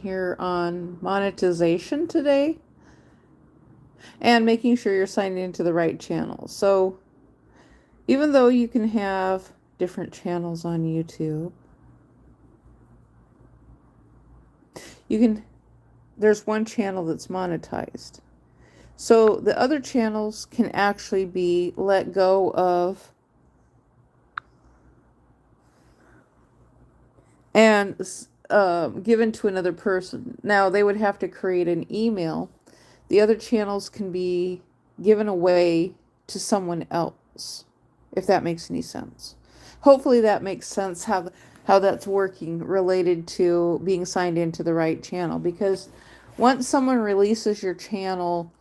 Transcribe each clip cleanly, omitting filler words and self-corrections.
Here on monetization today and making sure you're signed into the right channel. So even though you can have different channels on YouTube, there's one channel that's monetized. So the other channels can actually be let go of and given to another person. Now they would have to create an email. The other channels can be given away to someone else, if that makes any sense. Hopefully that makes sense how that's working related to being signed into the right channel, because once someone releases your channel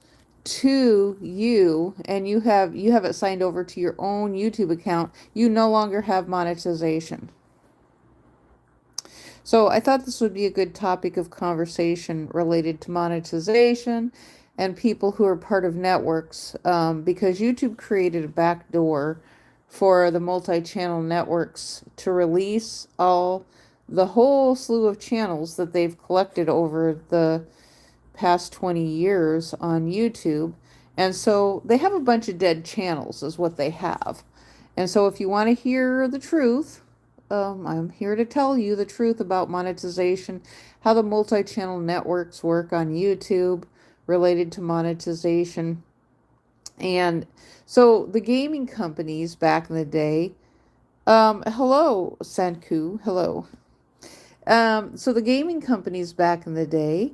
to you and you have it signed over to your own YouTube account, you no longer have monetization. So I thought this would be a good topic of conversation related to monetization and people who are part of networks, because YouTube created a backdoor for the multi-channel networks to release the whole slew of channels that they've collected over the past 20 years on YouTube. And so they have a bunch of dead channels is what they have. And so if you want to hear the truth, I'm here to tell you the truth about monetization, how the multi-channel networks work on YouTube related to monetization. And so the gaming companies back in the day, hello, Sanku, hello. So the gaming companies back in the day,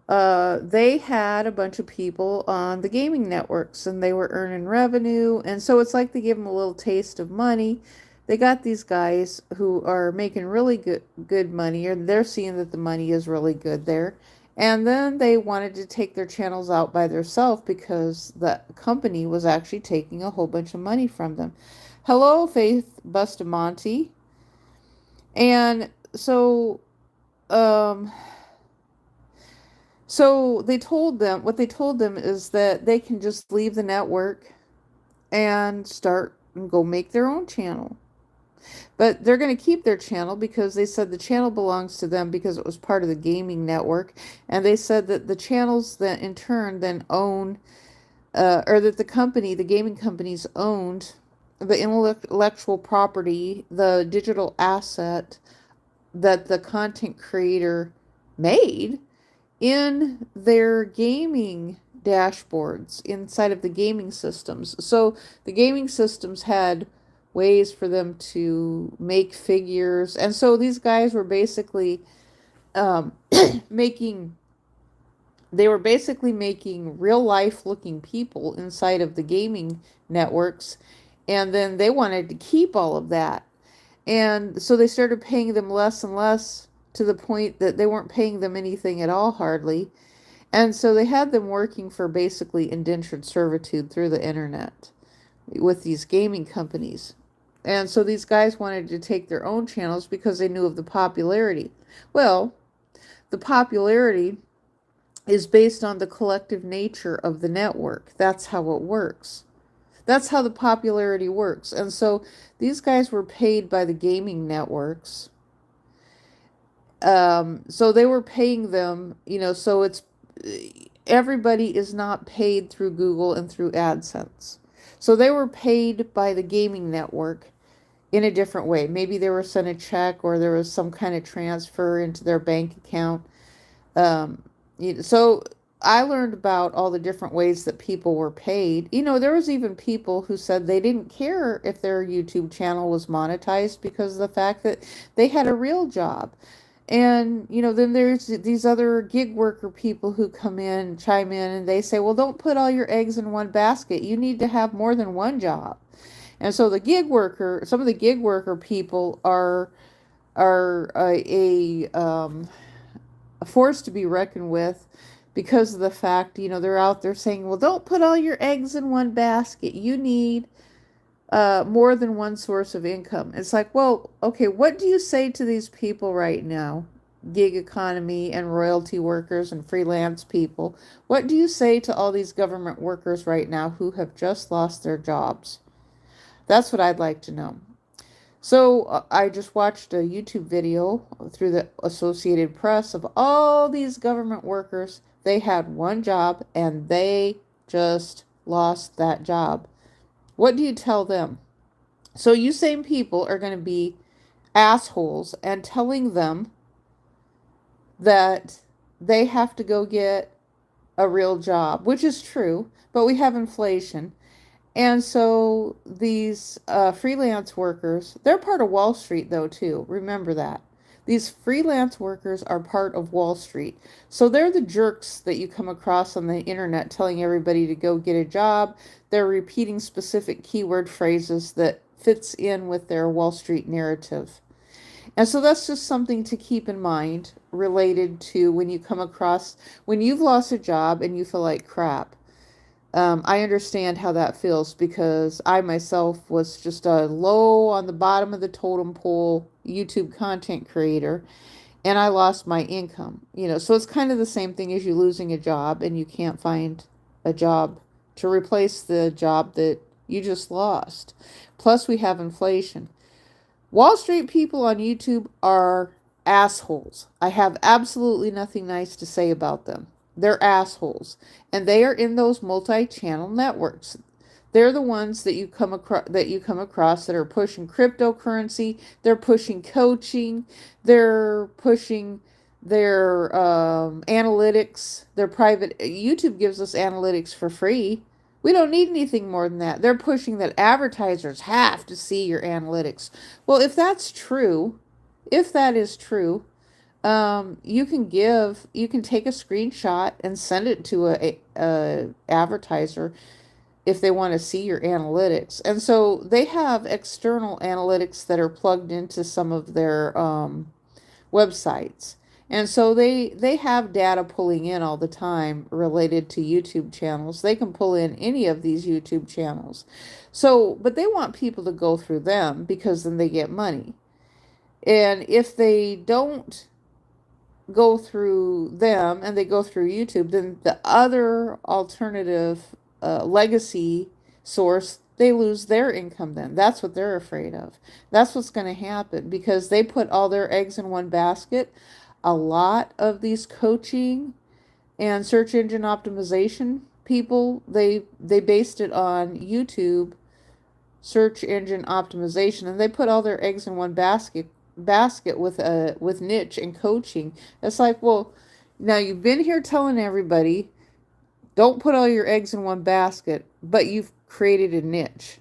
they had a bunch of people on the gaming networks and they were earning revenue. And so it's like they give them a little taste of money. They got these guys who are making really good money, or they're seeing that the money is really good there. And then they wanted to take their channels out by themselves because the company was actually taking a whole bunch of money from them. Hello, Faith Bustamante. And so, um, so what they told them is that they can just leave the network and start and go make their own channel. But they're going to keep their channel because they said the channel belongs to them because it was part of the gaming network. And they said that the channels that in turn then own, or that the gaming companies owned the intellectual property, the digital asset that the content creator made in their gaming dashboards inside of the gaming systems. So the gaming systems had ways for them to make figures. And so these guys were basically um, making making real life looking people inside of the gaming networks. And then they wanted to keep all of that. And so they started paying them less and less to the point that they weren't paying them anything at all, hardly. And so they had them working for basically indentured servitude through the internet with these gaming companies. And so these guys wanted to take their own channels because they knew of the popularity. Well, the popularity is based on the collective nature of the network. That's how it works. That's how the popularity works. And so these guys were paid by the gaming networks. So they were paying them, so everybody is not paid through Google and through AdSense. So they were paid by the gaming network in a different way. Maybe they were sent a check or there was some kind of transfer into their bank account. So I learned about all the different ways that people were paid. There was even people who said they didn't care if their YouTube channel was monetized because of the fact that they had a real job. And, then there's these other gig worker people who chime in, and they say, well, don't put all your eggs in one basket. You need to have more than one job. And so some of the gig worker people are a force to be reckoned with because of the fact, they're out there saying, well, don't put all your eggs in one basket. You need more than one source of income. It's like, well, okay, what do you say to these people right now? Gig economy and royalty workers and freelance people. What do you say to all these government workers right now who have just lost their jobs? That's what I'd like to know. So I just watched a YouTube video through the Associated Press of all these government workers. They had one job and they just lost that job. What do you tell them? So you same people are going to be assholes and telling them that they have to go get a real job, which is true, but we have inflation. And so these freelance workers, they're part of Wall Street, though, too. Remember that. These freelance workers are part of Wall Street. So they're the jerks that you come across on the internet telling everybody to go get a job. They're repeating specific keyword phrases that fits in with their Wall Street narrative. And so that's just something to keep in mind related to when you come across, when you've lost a job and you feel like crap. I understand how that feels because I myself was just a low on the bottom of the totem pole YouTube content creator and I lost my income. So it's kind of the same thing as you losing a job and you can't find a job to replace the job that you just lost. Plus, we have inflation. Wall Street people on YouTube are assholes. I have absolutely nothing nice to say about them. They're assholes. And they are in those multi-channel networks. They're the ones that you come across that are pushing cryptocurrency, they're pushing coaching, they're pushing their analytics, their private YouTube gives us analytics for free. We don't need anything more than that. They're pushing that advertisers have to see your analytics. Well, if that's true, if that is true, you can take a screenshot and send it to a advertiser if they want to see your analytics. And so they have external analytics that are plugged into some of their websites. And so they have data pulling in all the time related to YouTube channels. They can pull in any of these YouTube channels. So, but they want people to go through them because then they get money. And if they don't go through them and they go through YouTube, then the other alternative legacy source, they lose their income then. That's what they're afraid of. That's what's going to happen because they put all their eggs in one basket. A lot of these coaching and search engine optimization people, they based it on YouTube search engine optimization and they put all their eggs in one basket with niche and coaching. It's like, well, now you've been here telling everybody don't put all your eggs in one basket, but you've created a niche.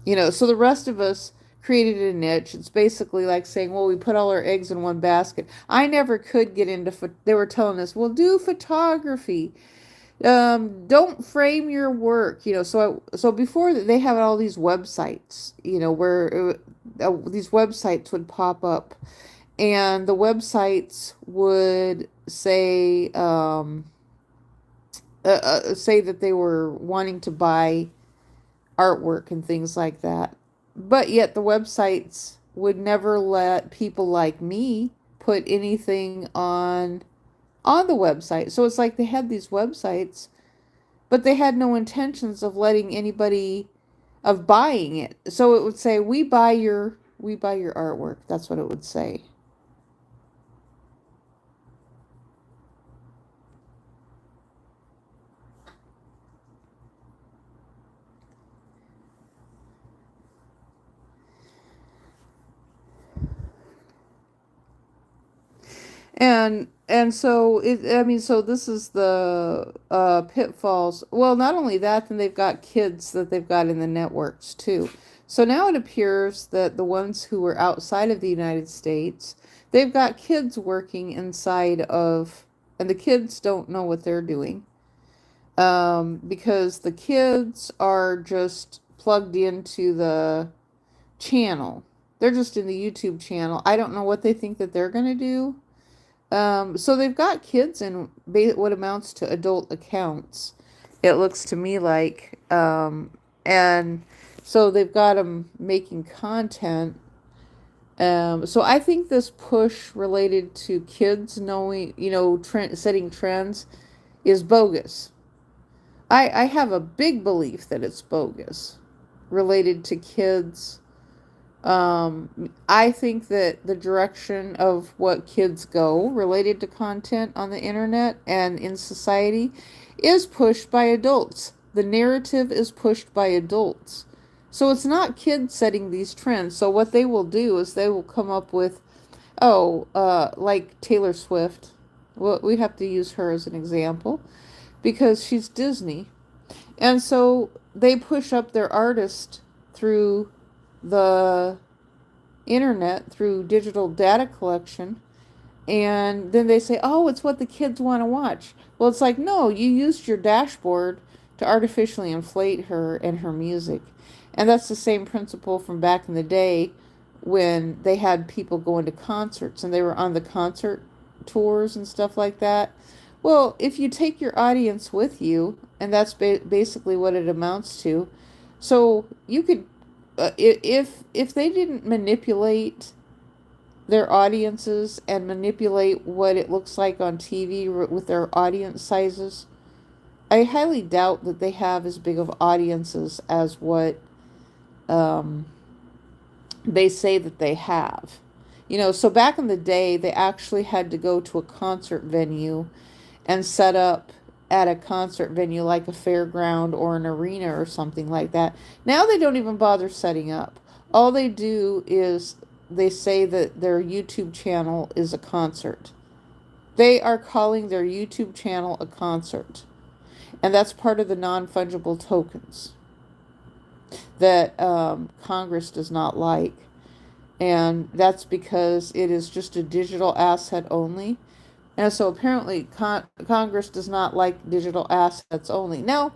So the rest of us created a niche. It's basically like saying, well, we put all our eggs in one basket. I never could get into, they were telling us, well, do photography. Don't frame your work. So before that, they have all these websites, where these websites would pop up and the websites would say, say that they were wanting to buy artwork and things like that. But yet the websites would never let people like me put anything on the website. So it's like they had these websites, but they had no intentions of letting anybody of buying it. So it would say, we buy your artwork. That's what it would say. And so so this is the pitfalls. Well, not only that, then they've got kids that they've got in the networks too. So now it appears that the ones who are outside of the United States, they've got kids working inside of, and the kids don't know what they're doing, because the kids are just plugged into the channel. They're just in the YouTube channel. I don't know what they think that they're going to do. So they've got kids in what amounts to adult accounts, it looks to me like. And so they've got them making content. So I think this push related to kids knowing, setting trends is bogus. I have a big belief that it's bogus related to kids I think that the direction of what kids go related to content on the internet and in society is pushed by adults. The narrative is pushed by adults. So it's not kids setting these trends. So what they will do is they will come up with, like Taylor Swift. Well, we have to use her as an example because she's Disney. And so they push up their artist through the internet, through digital data collection, and then they say, oh, it's what the kids want to watch. Well, it's like, no, you used your dashboard to artificially inflate her and her music. And that's the same principle from back in the day when they had people going to concerts and they were on the concert tours and stuff like that. Well, if you take your audience with you, and that's basically what it amounts to, so you could, if they didn't manipulate their audiences and manipulate what it looks like on TV with their audience sizes, I highly doubt that they have as big of audiences as what they say that they have. So back in the day, they actually had to go to a concert venue and set up at a concert venue like a fairground or an arena or something like that. Now they don't even bother setting up. All they do is they say that their YouTube channel is a concert. They are calling their YouTube channel a concert. And that's part of the non-fungible tokens that Congress does not like. And that's because it is just a digital asset only. And so apparently Congress does not like digital assets only. Now,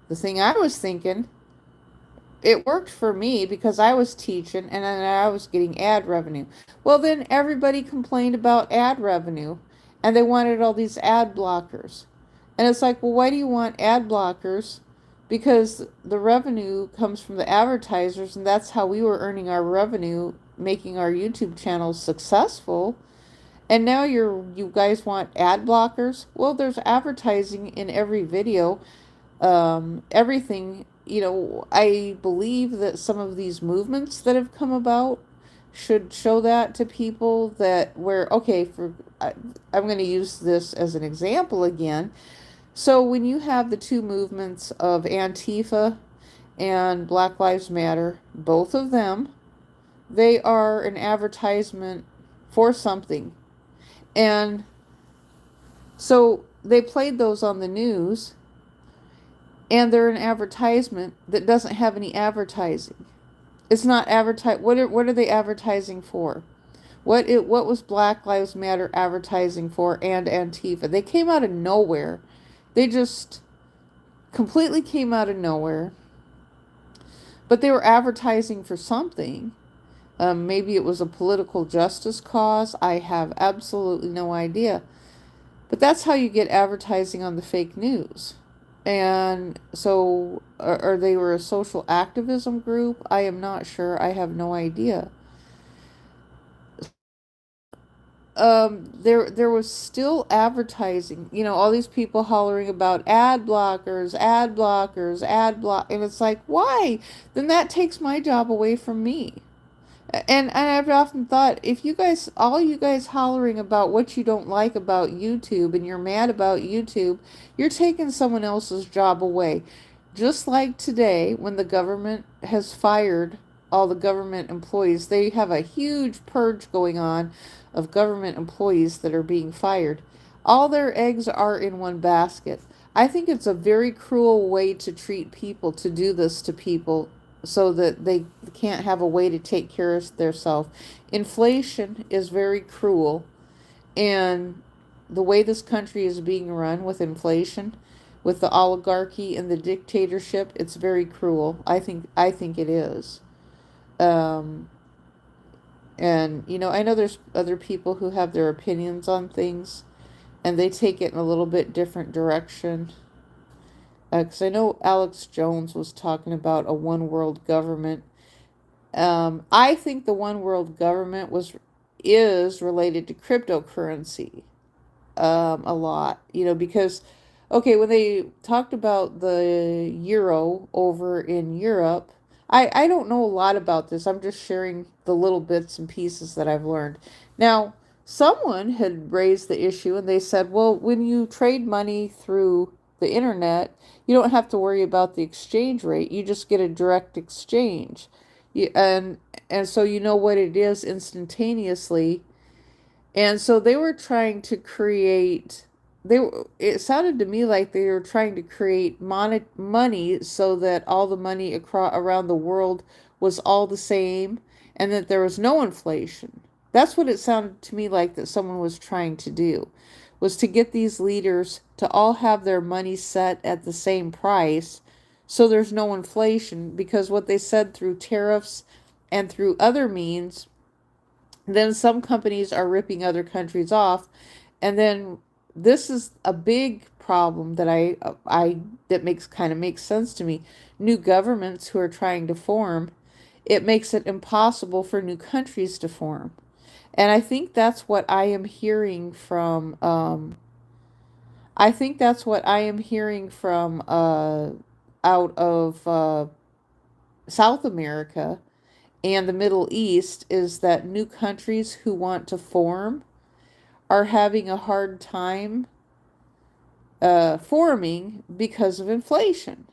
the thing I was thinking, it worked for me because I was teaching and then I was getting ad revenue. Well, then everybody complained about ad revenue and they wanted all these ad blockers. And it's like, well, why do you want ad blockers? Because the revenue comes from the advertisers, and that's how we were earning our revenue, making our YouTube channels successful. And now you guys want ad blockers? Well, there's advertising in every video. Everything, I believe that some of these movements that have come about should show that to people that okay, I'm going to use this as an example again. So when you have the two movements of Antifa and Black Lives Matter, both of them, they are an advertisement for something. And so they played those on the news, and they're an advertisement that doesn't have any advertising. It's not advertise. What are they advertising for? What was Black Lives Matter advertising for, and Antifa? They came out of nowhere. They just completely came out of nowhere. But they were advertising for something. Maybe it was a political justice cause. I have absolutely no idea. But that's how you get advertising on the fake news. And so, or they were a social activism group. I am not sure. I have no idea. There was still advertising. All these people hollering about ad blockers, ad blockers, and it's like, why? Then that takes my job away from me. And I've often thought, if all you guys hollering about what you don't like about YouTube and you're mad about YouTube, you're taking someone else's job away. Just like today, when the government has fired all the government employees, they have a huge purge going on of government employees that are being fired. All their eggs are in one basket. I think it's a very cruel way to treat people, to do this to people, so that they can't have a way to take care of themselves. Inflation is very cruel, and the way this country is being run with inflation, with the oligarchy and the dictatorship, it's very cruel. I think it is. Um, and I know there's other people who have their opinions on things, and they take it in a little bit different direction. Because I know Alex Jones was talking about a one world government. I think the one world government is related to cryptocurrency a lot, because, okay, when they talked about the euro over in Europe, I don't know a lot about this. I'm just sharing the little bits and pieces that I've learned. Now, someone had raised the issue and they said, well, when you trade money through the internet, you don't have to worry about the exchange rate. You just get a direct exchange. You, and so you know what it is instantaneously. And so they were trying to create it sounded to me like they were trying to create money so that all the money around the world was all the same and that there was no inflation. That's what it sounded to me like that someone was trying to do, was to get these leaders to all have their money set at the same price so there's no inflation, because what they said through tariffs and through other means, then some companies are ripping other countries off. And then this is a big problem that I that makes sense to me. New governments who are trying to form, it makes it impossible for new countries to form. And I think that's what I am hearing from I think that's what I am hearing from out of South America and the Middle East, is that new countries who want to form are having a hard time forming because of inflation.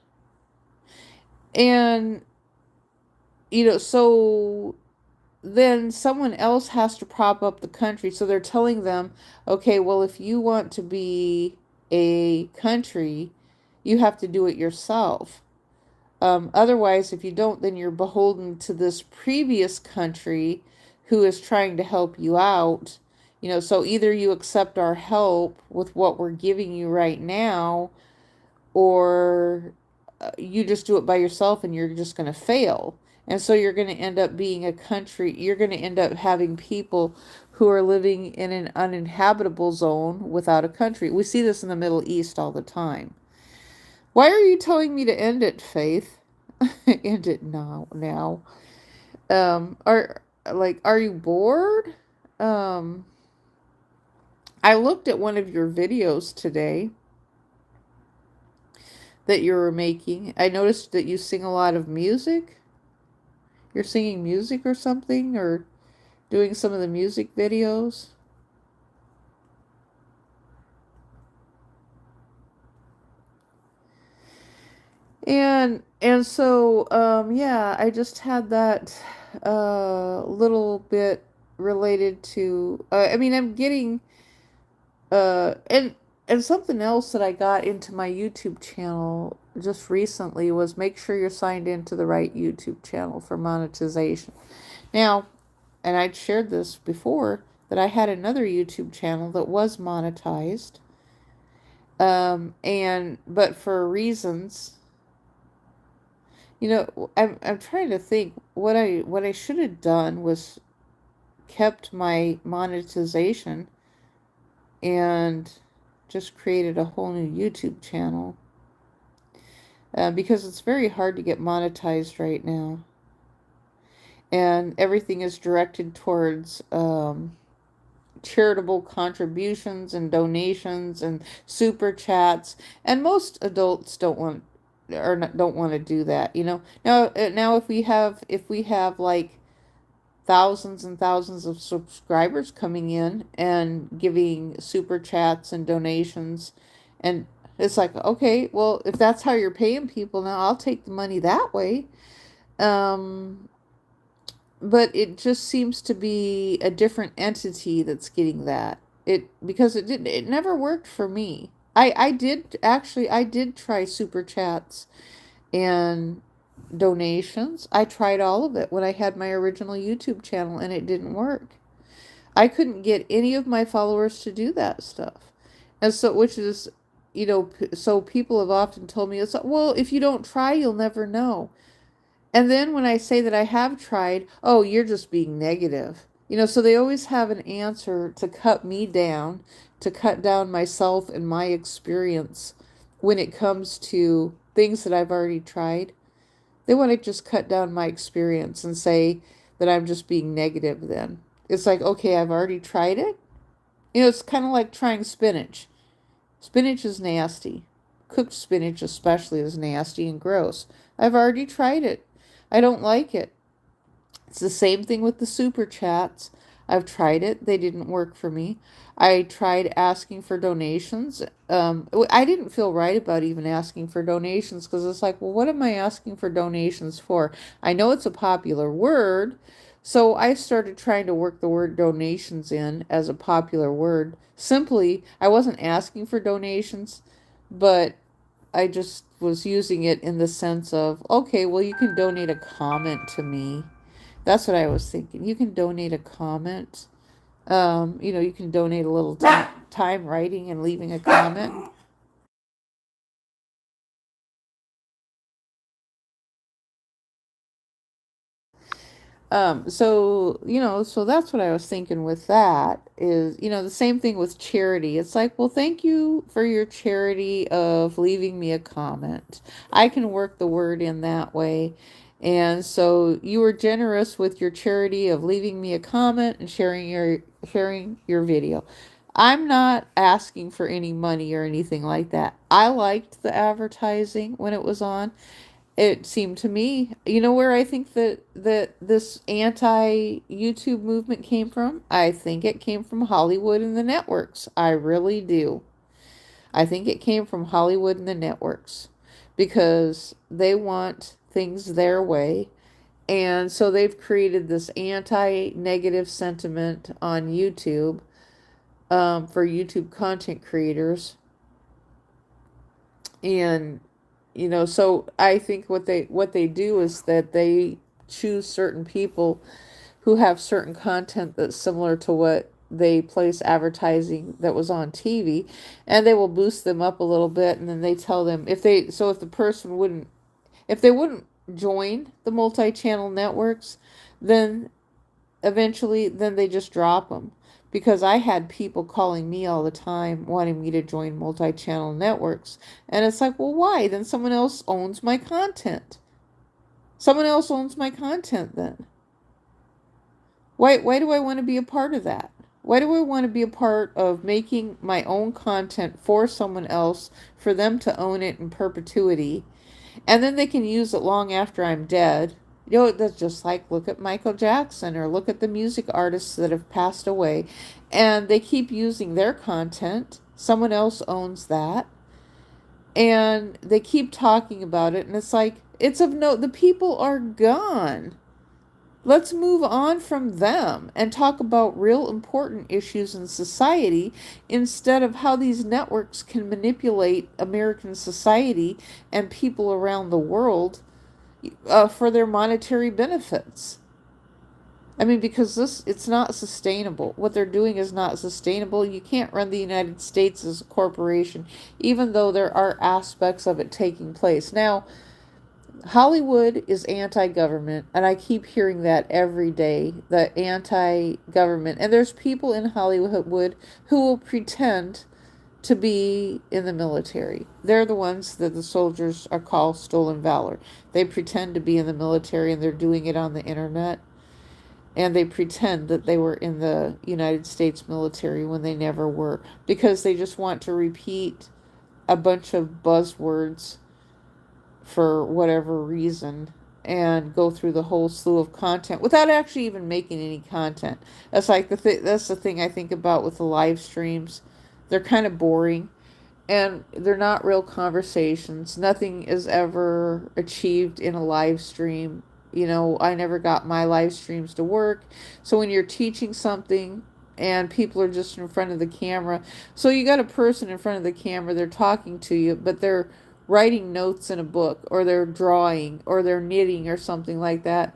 And, so then someone else has to prop up the country. So they're telling them, okay, well, if you want to be a country, you have to do it yourself. Otherwise, if you don't, then you're beholden to this previous country who is trying to help you out. So either you accept our help with what we're giving you right now, or you just do it by yourself and you're just going to fail. And so you're going to end up being a country, you're going to end up having people who are living in an uninhabitable zone without a country. We see this in the Middle East all the time. Why are you telling me to end it, Faith? End it now. Now. Are you bored? Um, I looked at one of your videos today that you were making. I noticed that you sing a lot of music. You're singing music or something, or doing some of the music videos. And so yeah, I just had that little bit related to I mean, I'm getting and something else that I got into my YouTube channel just recently was make sure you're signed into the right YouTube channel for monetization. Now, and I'd shared this before, that I had another YouTube channel that was monetized. But for reasons, I'm trying to think what I should have done was kept my monetization and just created a whole new YouTube channel, because it's very hard to get monetized right now, and everything is directed towards charitable contributions and donations and super chats, and most adults don't want to do that. Now if we have like thousands and thousands of subscribers coming in and giving super chats and donations, and it's like, okay, well, if that's how you're paying people now, I'll take the money that way. um but it just seems to be a different entity that's getting that, because it never worked for me. I did try super chats and donations. I tried all of it when I had my original YouTube channel, and it didn't work. I couldn't get any of my followers to do that stuff. And so, which is, so people have often told me, it's, well, if you don't try, you'll never know. And then when I say that I have tried, oh, you're just being negative. So they always have an answer to cut me down, to cut down myself and my experience when it comes to things that I've already tried. They want to just cut down my experience and say that I'm just being negative then. It's like, okay, I've already tried it. It's kind of like trying spinach. Spinach is nasty. Cooked spinach especially is nasty and gross. I've already tried it. I don't like it. It's the same thing with the super chats. I've tried it, they didn't work for me. I tried asking for donations. I didn't feel right about even asking for donations because it's like, well, what am I asking for donations for? I know it's a popular word. So I started trying to work the word donations in as a popular word. Simply, I wasn't asking for donations, but I just was using it in the sense of, okay, well, you can donate a comment to me. That's what I was thinking. You can donate a comment. You can donate a little time writing and leaving a comment. So that's what I was thinking with that is, the same thing with charity. It's like, well, thank you for your charity of leaving me a comment. I can work the word in that way. And so you were generous with your charity of leaving me a comment and sharing your video. I'm not asking for any money or anything like that. I liked the advertising when it was on. It seemed to me, where I think that this anti YouTube movement came from? I think it came from Hollywood and the networks. I really do. I think it came from Hollywood and the networks because they want things their way. And so they've created this anti negative sentiment on YouTube, for YouTube content creators. And so I think what they do is that they choose certain people who have certain content that's similar to what they place advertising that was on TV, and they will boost them up a little bit, and then they tell them if the person wouldn't, if they wouldn't join the multi-channel networks, then eventually then they just drop them, because I had people calling me all the time wanting me to join multi-channel networks, and it's like, well, why? Then someone else owns my content. Someone else owns my content then. Why do I want to be a part of that? Why do I want to be a part of making my own content for someone else, for them to own it in perpetuity, and then they can use it long after I'm dead? That's just like, look at Michael Jackson or look at the music artists that have passed away, and they keep using their content. Someone else owns that, and they keep talking about it, and it's like, it's of no, the people are gone. Let's move on from them and talk about real important issues in society instead of how these networks can manipulate American society and people around the world, for their monetary benefits. I mean, because it's not sustainable. What they're doing is not sustainable. You can't run the United States as a corporation, even though there are aspects of it taking place. Now, Hollywood is anti-government, and I keep hearing that every day, the anti-government. And there's people in Hollywood who will pretend to be in the military. They're the ones that the soldiers are called stolen valor. They pretend to be in the military, and they're doing it on the internet. And they pretend that they were in the United States military when they never were, because they just want to repeat a bunch of buzzwords for whatever reason and go through the whole slew of content without actually even making any content. That's like that's the thing I think about with the live streams. They're kind of boring, and they're not real conversations. Nothing is ever achieved in a live stream. I never got my live streams to work. So when you're teaching something and people are just in front of the camera, so you got a person in front of the camera, they're talking to you, but they're writing notes in a book, or they're drawing, or they're knitting, or something like that.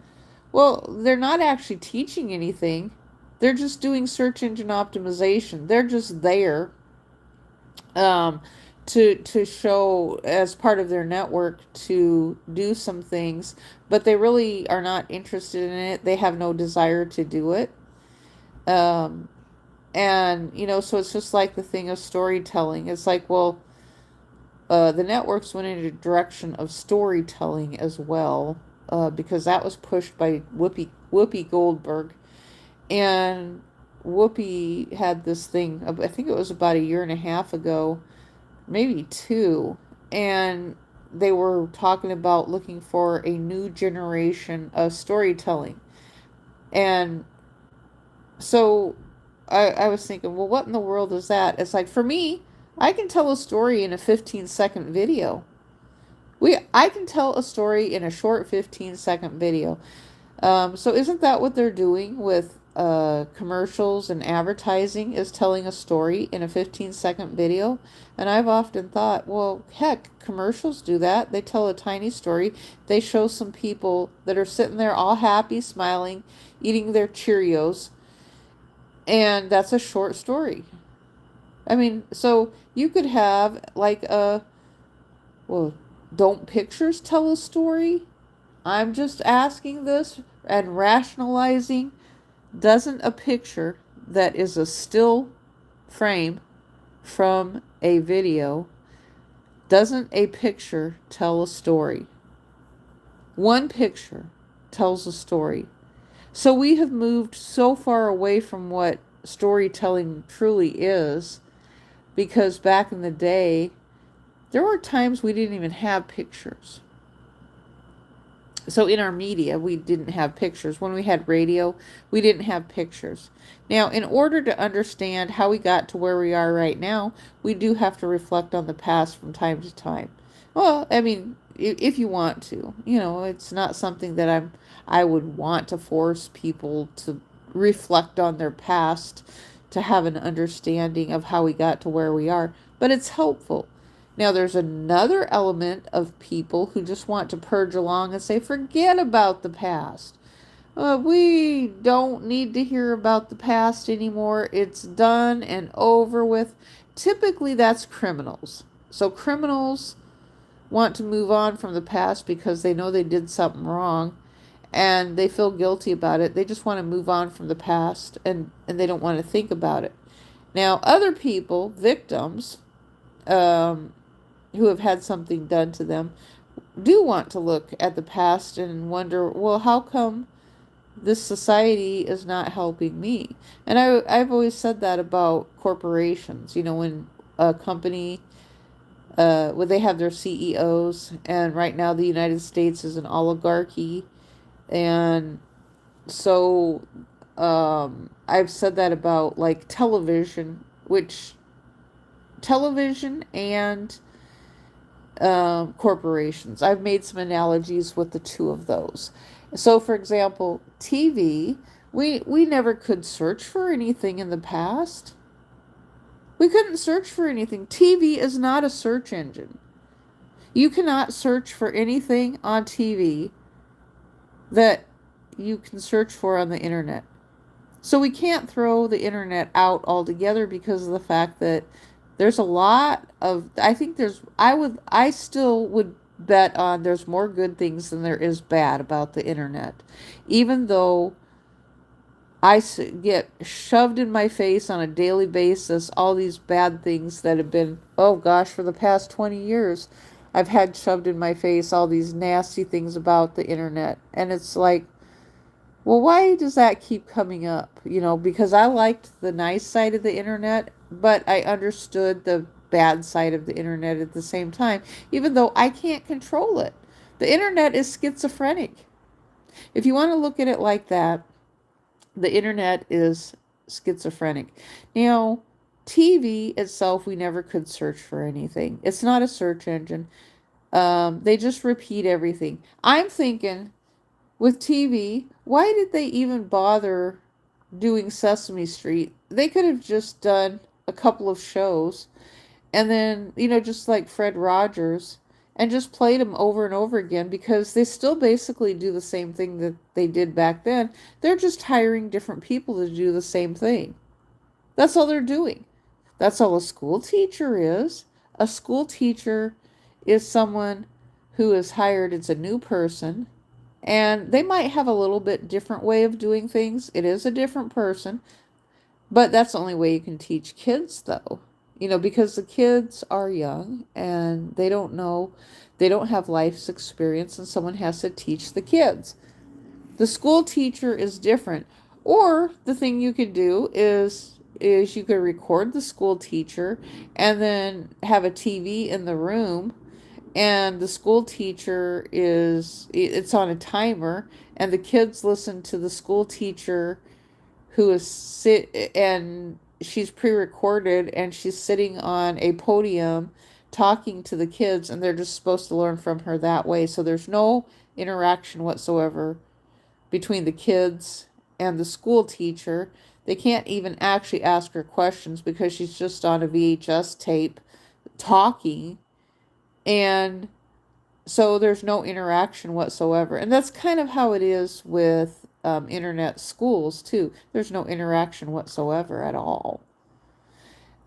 Well, they're not actually teaching anything. They're just doing search engine optimization. They're just there, um, to show as part of their network to do some things, but they really are not interested in it. They have no desire to do it. Um, and so it's just like the thing of storytelling. It's like, well, the networks went in a direction of storytelling as well, because that was pushed by Whoopi Goldberg, and Whoopi had this thing. I think it was about a year and a half ago, maybe two, and they were talking about looking for a new generation of storytelling. And so I was thinking, well, what in the world is that? It's like, for me, I can tell a story in a 15-second video. I can tell a story in a short 15-second video. So isn't that what they're doing with commercials and advertising, is telling a story in a 15-second video? And I've often thought, well, heck, commercials do that. They tell a tiny story. They show some people that are sitting there all happy, smiling, eating their Cheerios, and that's a short story. I mean, so you could have like well, don't pictures tell a story? I'm just asking this and rationalizing. Doesn't a picture that is a still frame from a video, doesn't a picture tell a story? One picture tells a story. So we have moved so far away from what storytelling truly is, because back in the day, there were times we didn't even have pictures. So in our media, we didn't have pictures. When we had radio, we didn't have pictures. Now, in order to understand how we got to where we are right now, we do have to reflect on the past from time to time. Well, I mean, if you want to, it's not something that I would want to force people to reflect on their past to have an understanding of how we got to where we are, but it's helpful. Now, there's another element of people who just want to purge along and say, forget about the past. We don't need to hear about the past anymore. It's done and over with. Typically, that's criminals. So, criminals want to move on from the past because they know they did something wrong and they feel guilty about it. They just want to move on from the past, and they don't want to think about it. Now, other people, victims, who have had something done to them, do want to look at the past and wonder, well, how come this society is not helping me? And I've always said that about corporations. When a company, when they have their CEOs, and right now the United States is an oligarchy, and so I've said that about like television, which television and corporations. I've made some analogies with the two of those. So, for example, TV, we never could search for anything in the past. We couldn't search for anything. TV is not a search engine. You cannot search for anything on TV that you can search for on the internet. So we can't throw the internet out altogether because of the fact that there's a lot of, I still would bet on there's more good things than there is bad about the internet. Even though get shoved in my face on a daily basis all these bad things that have been, oh gosh, for the past 20 years, I've had shoved in my face all these nasty things about the internet. And it's like, well, why does that keep coming up? Because I liked the nice side of the internet, but I understood the bad side of the internet at the same time, even though I can't control it. The internet is schizophrenic. If you want to look at it like that, the internet is schizophrenic. Now, TV itself, we never could search for anything. It's not a search engine. They just repeat everything. I'm thinking, with TV, why did they even bother doing Sesame Street? They could have just done a couple of shows and then, just like Fred Rogers, and just played them over and over again, because they still basically do the same thing that they did back then. They're just hiring different people to do the same thing. That's all they're doing. That's all a school teacher is. A school teacher is someone who is hired, it's a new person, and they might have a little bit different way of doing things. It is a different person, but that's the only way you can teach kids, though. Because the kids are young and they don't know, they don't have life's experience, and someone has to teach the kids. The school teacher is different. Or the thing you could do is you could record the school teacher and then have a TV in the room, and the school teacher it's on a timer, and the kids listen to the school teacher who is and she's pre-recorded, and she's sitting on a podium talking to the kids, and they're just supposed to learn from her that way. So there's no interaction whatsoever between the kids and the school teacher. They can't even actually ask her questions because she's just on a VHS tape talking. And so there's no interaction whatsoever. And that's kind of how it is with internet schools, too. There's no interaction whatsoever at all.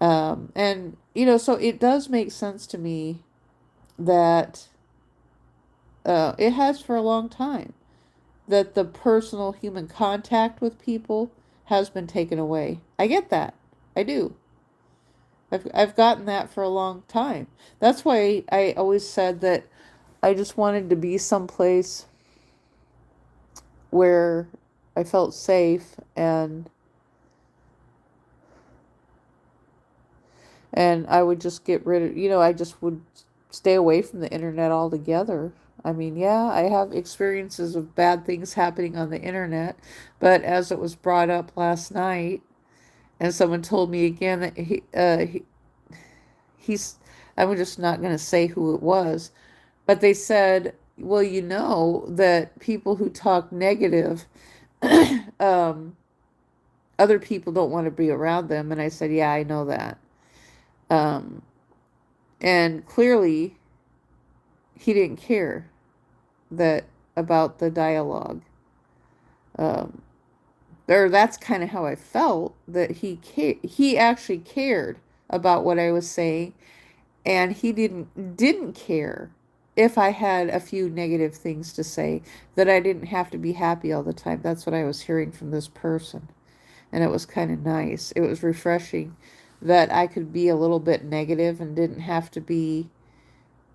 And, so it does make sense to me that it has for a long time, that the personal human contact with people has been taken away. I get that. I do. I've gotten that for a long time. That's why I always said that I just wanted to be someplace where I felt safe, and I would just get rid of, I just would stay away from the internet altogether. I mean, yeah, I have experiences of bad things happening on the internet, but as it was brought up last night, and someone told me again that he's, I'm just not going to say who it was, but they said, well, that people who talk negative, other people don't want to be around them. And I said, yeah, I know that. And clearly he didn't care about the dialogue. Or that's kind of how I felt, that he actually cared about what I was saying, and he didn't care if I had a few negative things to say, that I didn't have to be happy all the time. That's what I was hearing from this person. And it was kind of nice. It was refreshing that I could be a little bit negative and didn't have to be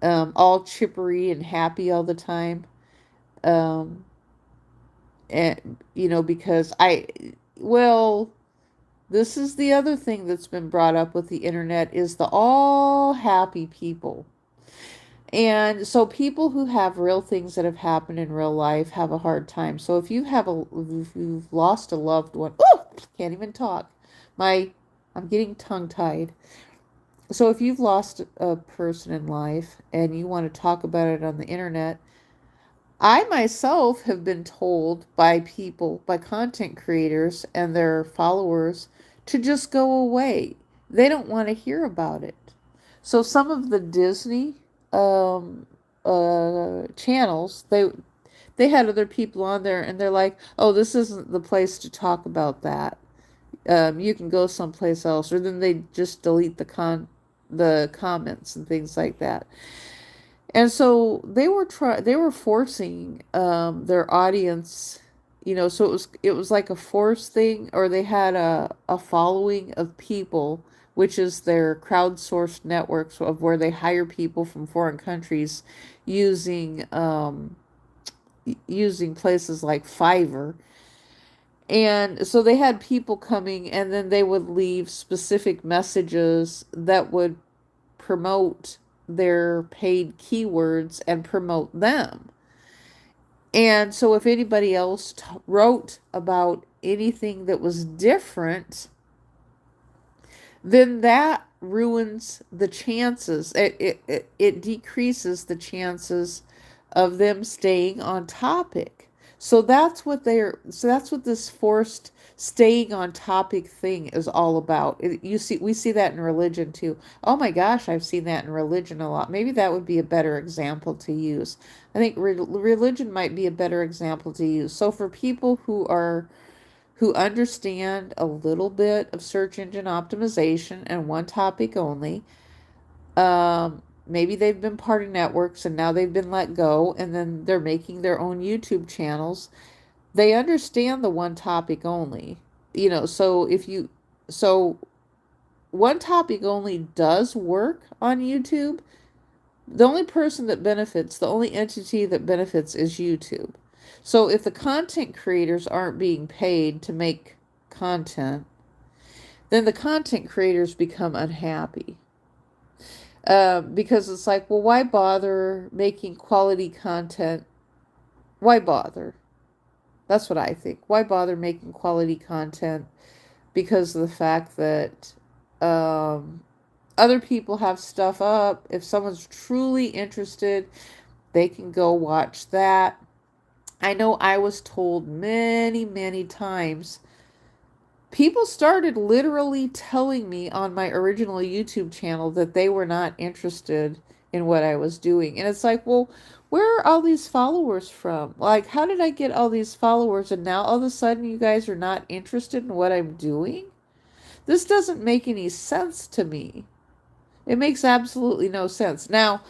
all chippery and happy all the time. And, because this is the other thing that's been brought up with the internet, is the all happy people. And so people who have real things that have happened in real life have a hard time. So if you've lost a loved one, can't even talk. I'm getting tongue-tied. So if you've lost a person in life and you want to talk about it on the internet, I myself have been told by content creators and their followers, to just go away. They don't want to hear about it. So some of the Disney channels, they had other people on there, and they're like, oh, this isn't the place to talk about that. You can go someplace else. Or then they just delete the comments and things like that. And so they were forcing their audience, so it was like a forced thing, or they had a following of people, which is their crowdsourced networks of where they hire people from foreign countries using places like Fiverr. And so they had people coming, and then they would leave specific messages that would promote their paid keywords and promote them. And so if anybody else wrote about anything that was different, then that ruins the chances. It decreases the chances of them staying on topic. So that's what this forced staying on topic thing is all about. We see that in religion too. Oh my gosh, I've seen that in religion a lot. Maybe that would be a better example to use. I think religion might be a better example to use. So for people who understand a little bit of search engine optimization and one topic only, maybe they've been part of networks and now they've been let go, and then they're making their own YouTube channels. They understand the one topic only, so one topic only does work on YouTube. The only entity that benefits is YouTube. So if the content creators aren't being paid to make content, then the content creators become unhappy. Because it's like, well, why bother making quality content? Why bother? That's what I think. Why bother making quality content? Because of the fact that um, other people have stuff up. If someone's truly interested, they can go watch that. I know I was told many, many times. People started literally telling me on my original YouTube channel that they were not interested in what I was doing. And it's like, well, where are all these followers from? Like, how did I get all these followers and now all of a sudden you guys are not interested in what I'm doing? This doesn't make any sense to me. It makes absolutely no sense. Now,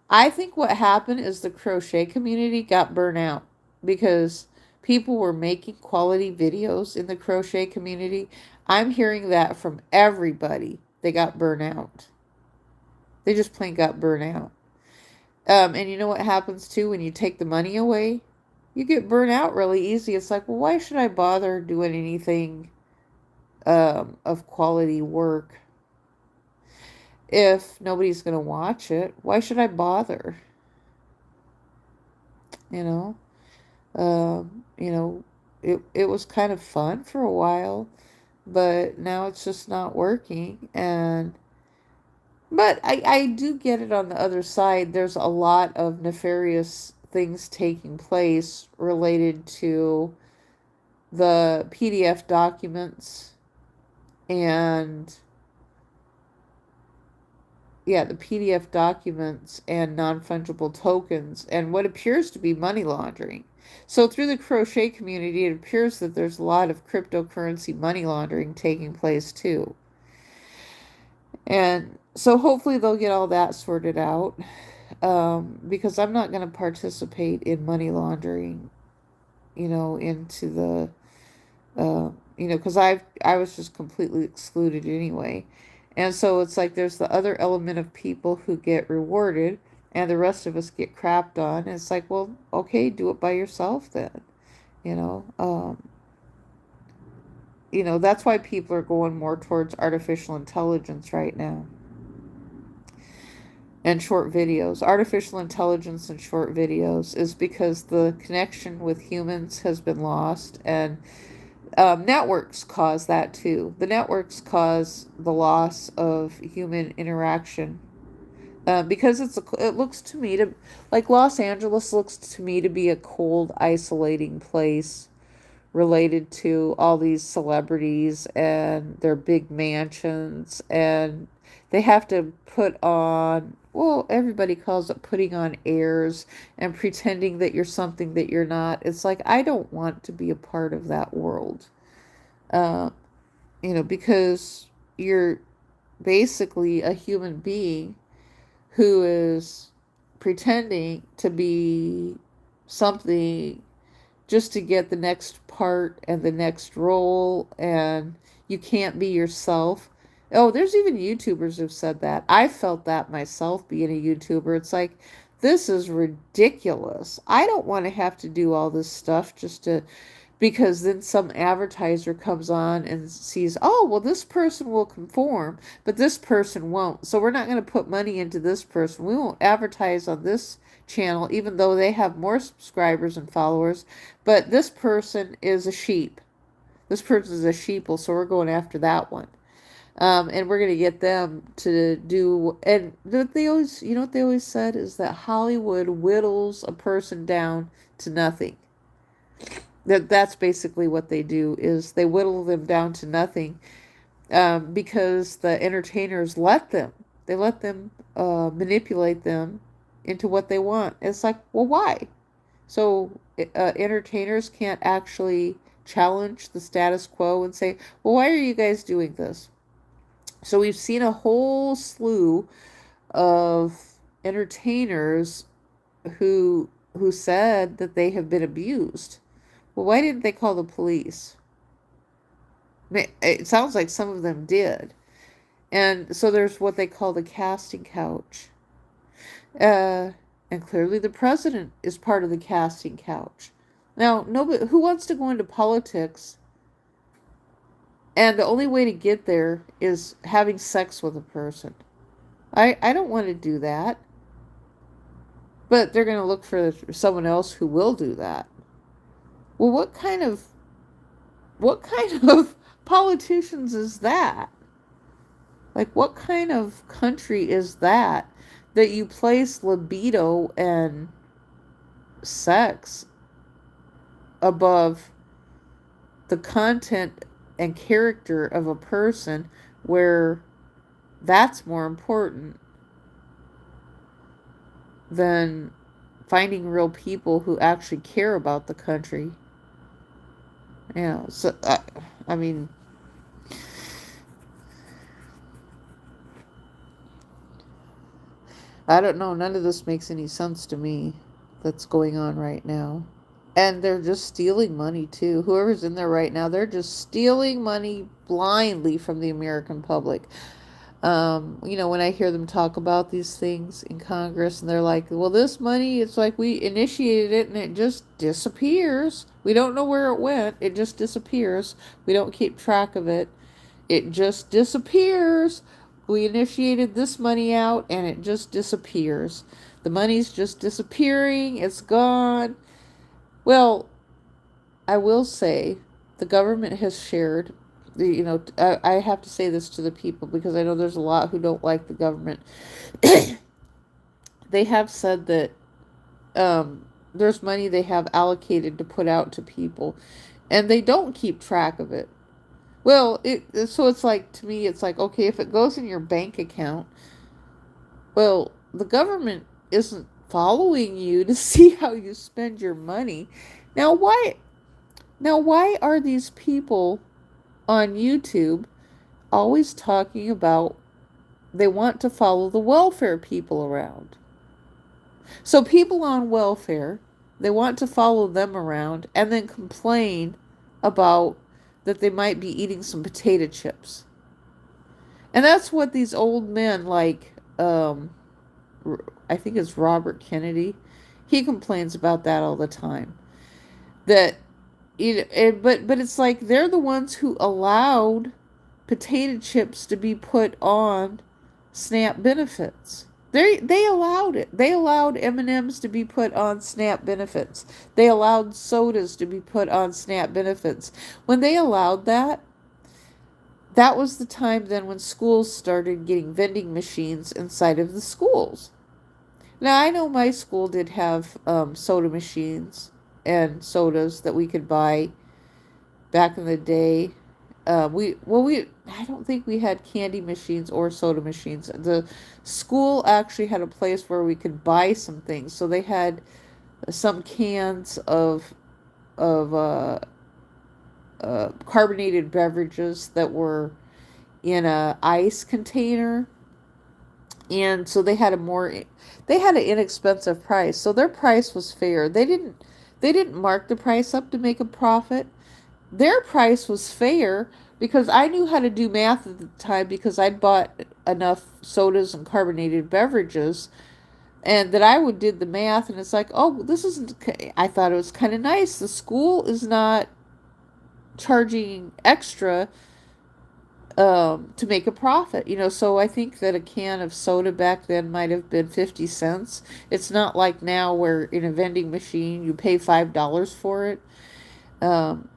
I think what happened is the crochet community got burnt out because people were making quality videos in the crochet community. I'm hearing that from everybody. They got burnt out. They just plain got burnt out. And you know what happens too when you take the money away? You get burnt out really easy. It's like, well, why should I bother doing anything of quality work if nobody's going to watch it? Why should I bother? You know? You know, it was kind of fun for a while, but now it's just not working. And but I do get it on the other side. There's a lot of nefarious things taking place related to the PDF documents and yeah, the PDF documents and non-fungible tokens and what appears to be money laundering. So through the crochet community, it appears that there's a lot of cryptocurrency money laundering taking place too. And so hopefully they'll get all that sorted out, because I'm not going to participate in money laundering, into the because I was just completely excluded anyway. And so it's like there's the other element of people who get rewarded and the rest of us get crapped on. And it's like, well, okay, do it by yourself then. You know, um, that's why people are going more towards artificial intelligence right now and short videos. Artificial intelligence and short videos is because the connection with humans has been lost, and networks cause that too. The networks cause the loss of human interaction, because it looks to me to like Los Angeles looks to me to be a cold, isolating place related to all these celebrities and their big mansions, and they have to put on, well, everybody calls it putting on airs and pretending that you're something that you're not. It's like, I don't want to be a part of that world. uh, because you're basically a human being who is pretending to be something just to get the next part and the next role, and you can't be yourself. Oh, there's even YouTubers who've said that. I felt that myself being a YouTuber. It's like, this is ridiculous. I don't want to have to do all this stuff just to, because then some advertiser comes on and sees, oh, well, this person will conform, but this person won't. So we're not going to put money into this person. We won't advertise on this channel, even though they have more subscribers and followers. But this person is a sheep. This person is a sheeple, so we're going after that one. And we're going to get them to do, and they always, what they always said is that Hollywood whittles a person down to nothing. That's basically what they do, is they whittle them down to nothing, because the entertainers let them. They let them manipulate them into what they want. It's like, well, why? So entertainers can't actually challenge the status quo and say, well, why are you guys doing this? So we've seen a whole slew of entertainers who said that they have been abused. Well, why didn't they call the police? It sounds like some of them did. And so there's what they call the casting couch. And clearly the president is part of the casting couch. Now, nobody who wants to go into politics, and the only way to get there is having sex with a person. I don't want to do that. But they're going to look for someone else who will do that. Well, what kind of politicians is that? Like, what kind of country is that you place libido and sex above the content and character of a person, where that's more important than finding real people who actually care about the country? So I mean, I don't know. None of this makes any sense to me that's going on right now. And they're just stealing money too. Whoever's in there right now, they're just stealing money blindly from the American public. When I hear them talk about these things in Congress, and they're like, well, this money, it's like we initiated it and it just disappears. We don't know where it went. It just disappears. We don't keep track of it. It just disappears. We initiated this money out and it just disappears. The money's just disappearing. It's gone. Well, I will say the government has shared, I have to say this to the people because I know there's a lot who don't like the government. They have said that there's money they have allocated to put out to people, and they don't keep track of it. Well, so it's like, to me, it's like, okay, if it goes in your bank account, well, the government isn't following you to see how you spend your money. Now, why are these people on YouTube always talking about they want to follow the welfare people around? So people on welfare, they want to follow them around and then complain about that they might be eating some potato chips. And that's what these old men like, I think it's Robert Kennedy, he complains about that all the time. That but it's like they're the ones who allowed potato chips to be put on SNAP benefits. They allowed it. They allowed M&Ms to be put on SNAP benefits. They allowed sodas to be put on SNAP benefits. When they allowed that, that was the time then when schools started getting vending machines inside of the schools. Now, I know my school did have soda machines and sodas that we could buy back in the day. I don't think we had candy machines or soda machines. The school actually had a place where we could buy some things. So they had some cans of carbonated beverages that were in a ice container, and so they had an inexpensive price. So their price was fair. They didn't mark the price up to make a profit. Their price was fair because I knew how to do math at the time, because I'd bought enough sodas and carbonated beverages, and that I would did the math, and it's like, oh, this isn't, I thought it was kind of nice. The school is not charging extra to make a profit, so I think that a can of soda back then might have been 50 cents. It's not like now where in a vending machine you pay $5 for it.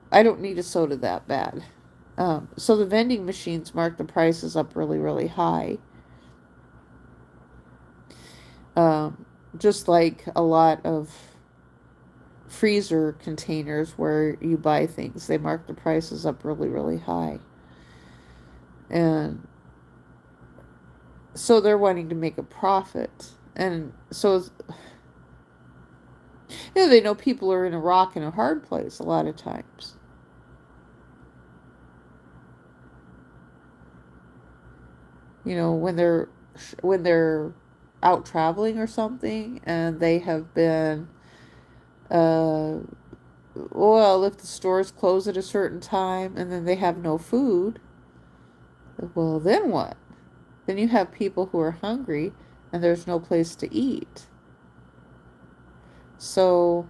I don't need a soda that bad. So the vending machines mark the prices up really, really high. Just like a lot of freezer containers where you buy things, they mark the prices up really, really high. And so they're wanting to make a profit. And so, they know people are in a rock and a hard place a lot of times. When they're out traveling or something, and they have been, well, if the stores close at a certain time and then they have no food, well, then what? Then you have people who are hungry and there's no place to eat. So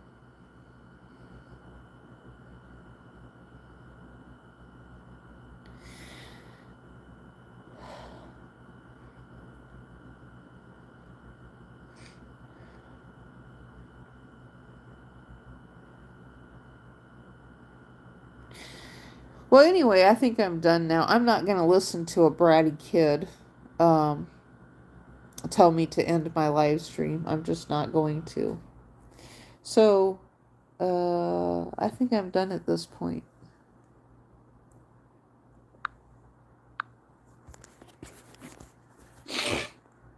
Well, anyway, I think I'm done now. I'm not going to listen to a bratty kid um, tell me to end my live stream. I'm just not going to. So, I think I'm done at this point.